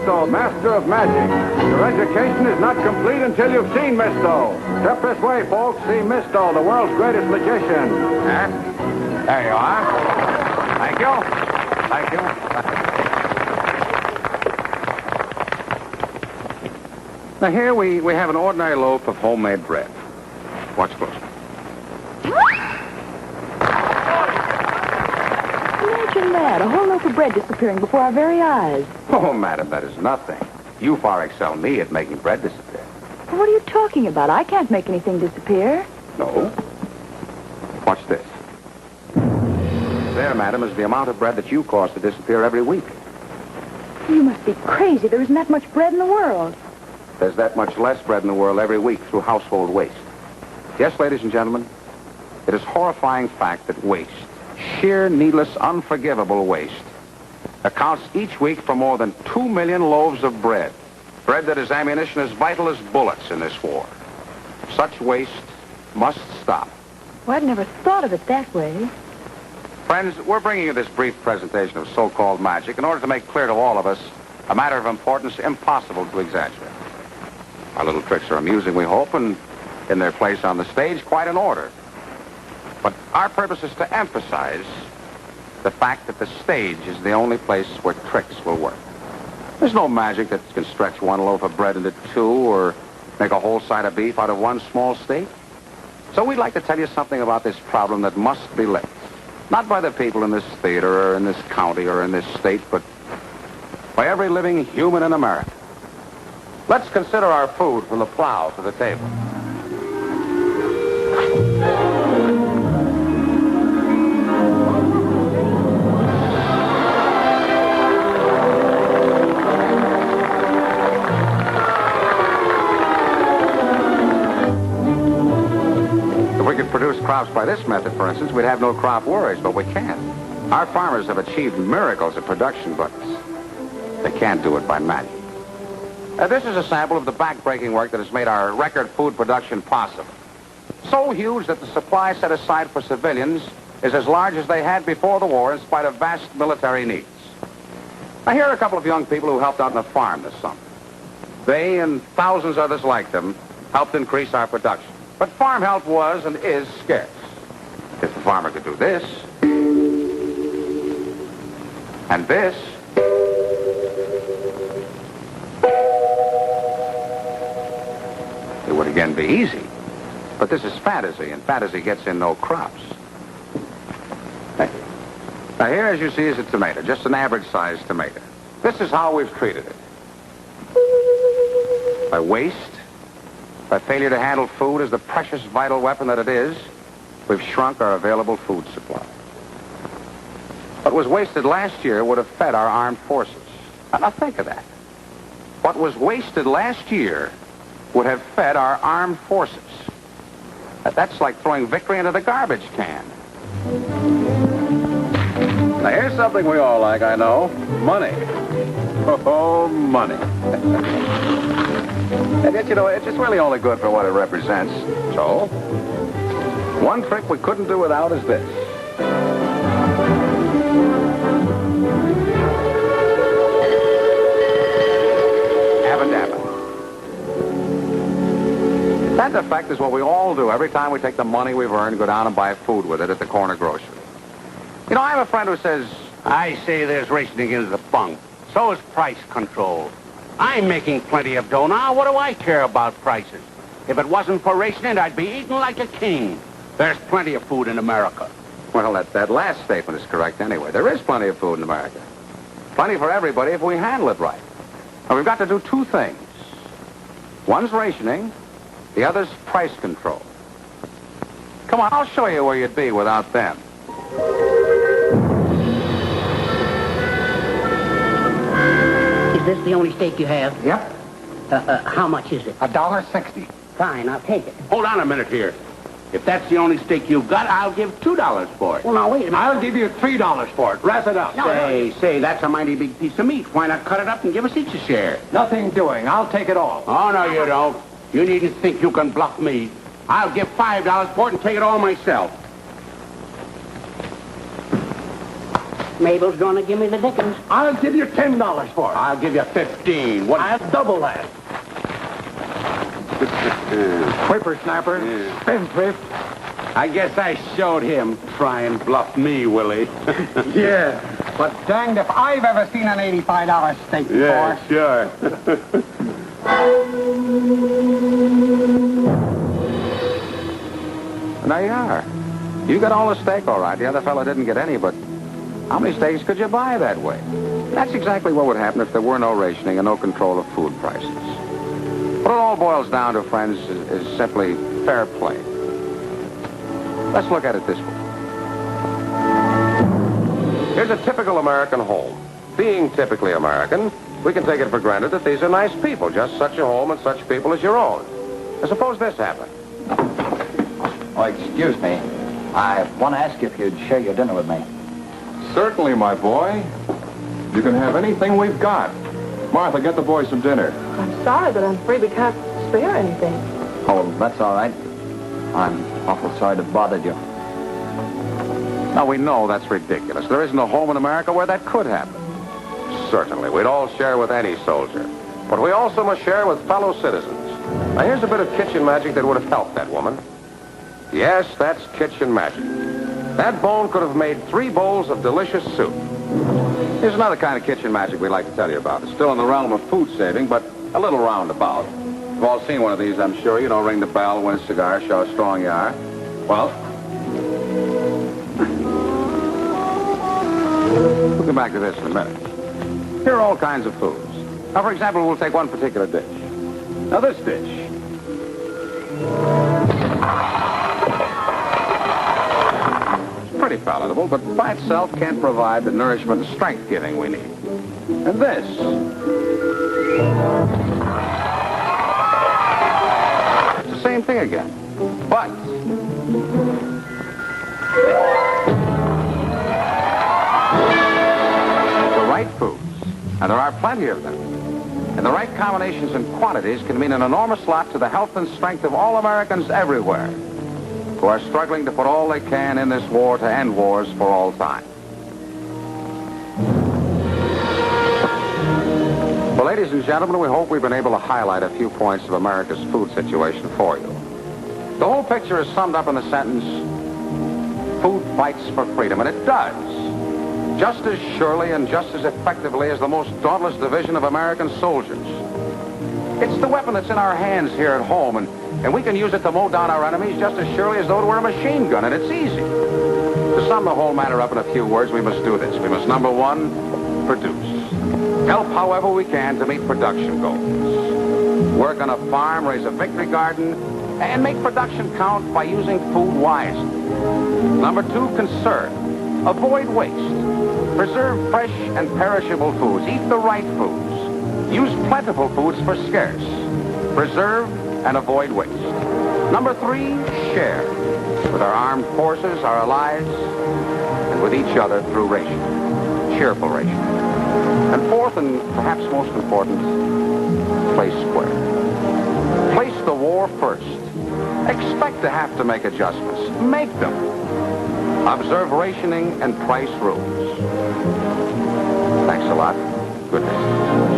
Misto, master of magic. Your education is not complete until you've seen Misto. Step this way, folks. See Misto, the world's greatest magician. Huh? There you are. Thank you. Thank you. Now, here we have an ordinary loaf of homemade bread. Watch closely. Imagine that, a whole loaf of bread disappearing before our very eyes. Oh, madam, that is nothing. You far excel me at making bread disappear. Well, what are you talking about? I can't make anything disappear. No. Watch this. There, madam, is the amount of bread that you cause to disappear every week. You must be crazy. There isn't that much bread in the world. There's that much less bread in the world every week through household waste. Yes, ladies and gentlemen, it is a horrifying fact that waste, sheer, needless, unforgivable waste, accounts each week for more than 2 million loaves of bread. Bread that is ammunition as vital as bullets in this war. Such waste must stop. Well, I'd never thought of it that way. Friends, we're bringing you this brief presentation of so-called magic in order to make clear to all of us a matter of importance impossible to exaggerate. Our little tricks are amusing, we hope, and in their place on the stage, quite in order. But our purpose is to emphasize the fact that the stage is the only place where tricks will work. There's no magic that can stretch one loaf of bread into two or make a whole side of beef out of one small steak. So we'd like to tell you something about this problem that must be licked. Not by the people in this theater or in this county or in this state, but by every living human in America. Let's consider our food from the plow to the table. If we could produce crops by this method, for instance, we'd have no crop worries, but we can't. Our farmers have achieved miracles of production, but they can't do it by magic. This is a sample of the back-breaking work that has made our record food production possible. So huge that the supply set aside for civilians is as large as they had before the war in spite of vast military needs. Now, here are a couple of young people who helped out on the farm this summer. They and thousands others like them helped increase our production. But farm help was and is scarce. If the farmer could do this, and this, it would again be easy. But this is fantasy, and fantasy gets in no crops. Now here, as you see, is a tomato, just an average-sized tomato. This is how we've treated it. By waste, by failure to handle food as the precious, vital weapon that it is, we've shrunk our available food supply. What was wasted last year would have fed our armed forces. Now think of that. What was wasted last year would have fed our armed forces. That's like throwing victory into the garbage can. Now, here's something we all like, I know. Money. Oh, money. And yet, you know, it's just really only good for what it represents. So, one trick we couldn't do without is this. Abba-dabba. That, in effect, is what we all do every time we take the money we've earned and go down and buy food with it at the corner grocery. You know, I have a friend who says, I say there's rationing in the bunk. So is price control. I'm making plenty of dough now. What do I care about prices? If it wasn't for rationing, I'd be eating like a king. There's plenty of food in America. well, that last statement is correct anyway. There is plenty of food in America. Plenty for everybody if we handle it right. Now, we've got to do two things. One's rationing, the other's price control. Come on, I'll show you where you'd be without them. Is this the only steak you have? Yep. How much is it? $1.60. Fine, I'll take it. Hold on a minute here. If that's the only steak you've got, I'll give $2 for it. Well, now, wait a minute. I'll give you $3 for it. Wrap it up. Say, that's a mighty big piece of meat. Why not cut it up and give us each a share? Nothing doing. I'll take it all. Oh, no, you don't. You needn't think you can bluff me. I'll give $5 for it and take it all myself. Mabel's gonna give me the dickens. I'll give you $10 for it. I'll give you 15. What? I'll double that. Whippersnapper, spendthrift. I guess I showed him. Try and bluff me, Willie. Yeah, but danged if I've ever seen an $85 steak before. Yeah, sure. There you are. You got all the steak, all right. The other fellow didn't get any, but how many steaks could you buy that way? That's exactly what would happen if there were no rationing and no control of food prices. What it all boils down to, friends, is simply fair play. Let's look at it this way. Here's a typical American home. Being typically American, we can take it for granted that these are nice people, just such a home and such people as your own. Now, suppose this happened. Oh, excuse me. I want to ask if you'd share your dinner with me. Certainly, my boy. You can have anything we've got. Martha, get the boys some dinner. I'm sorry, but I'm afraid we can't spare anything. Oh, that's all right. I'm awful sorry to have bothered you. Now, we know that's ridiculous. There isn't a home in America where that could happen. Certainly, we'd all share with any soldier. But we also must share with fellow citizens. Now, here's a bit of kitchen magic that would have helped that woman. Yes, that's kitchen magic. That bone could have made 3 bowls of delicious soup. Here's another kind of kitchen magic we'd like to tell you about. It's still in the realm of food saving, but a little roundabout. You've all seen one of these, I'm sure. You know, ring the bell, win a cigar, show how strong you are. Well, we'll come back to this in a minute. Here are all kinds of foods. Now, for example, we'll take one particular dish. Now, this dish. Pretty palatable, but by itself can't provide the nourishment and strength giving we need. And this. It's the same thing again. But the right foods, and there are plenty of them, and the right combinations and quantities can mean an enormous lot to the health and strength of all Americans everywhere who are struggling to put all they can in this war to end wars for all time. Well, ladies and gentlemen, we hope we've been able to highlight a few points of America's food situation for you. The whole picture is summed up in the sentence, food fights for freedom, and it does. Just as surely and just as effectively as the most dauntless division of American soldiers. It's the weapon that's in our hands here at home, and we can use it to mow down our enemies just as surely as though it were a machine gun, and it's easy. To sum the whole matter up in a few words, we must do this. We must, number one, produce. Help however we can to meet production goals. Work on a farm, raise a victory garden, and make production count by using food wisely. Number two, conserve. Avoid waste. Preserve fresh and perishable foods. Eat the right foods. Use plentiful foods for scarce. Preserve and avoid waste. Number three, share. With our armed forces, our allies, and with each other through rationing. Cheerful rationing. And fourth, and perhaps most important, play square. Place the war first. Expect to have to make adjustments. Make them. Observe rationing and price rules. Thanks a lot. Good day.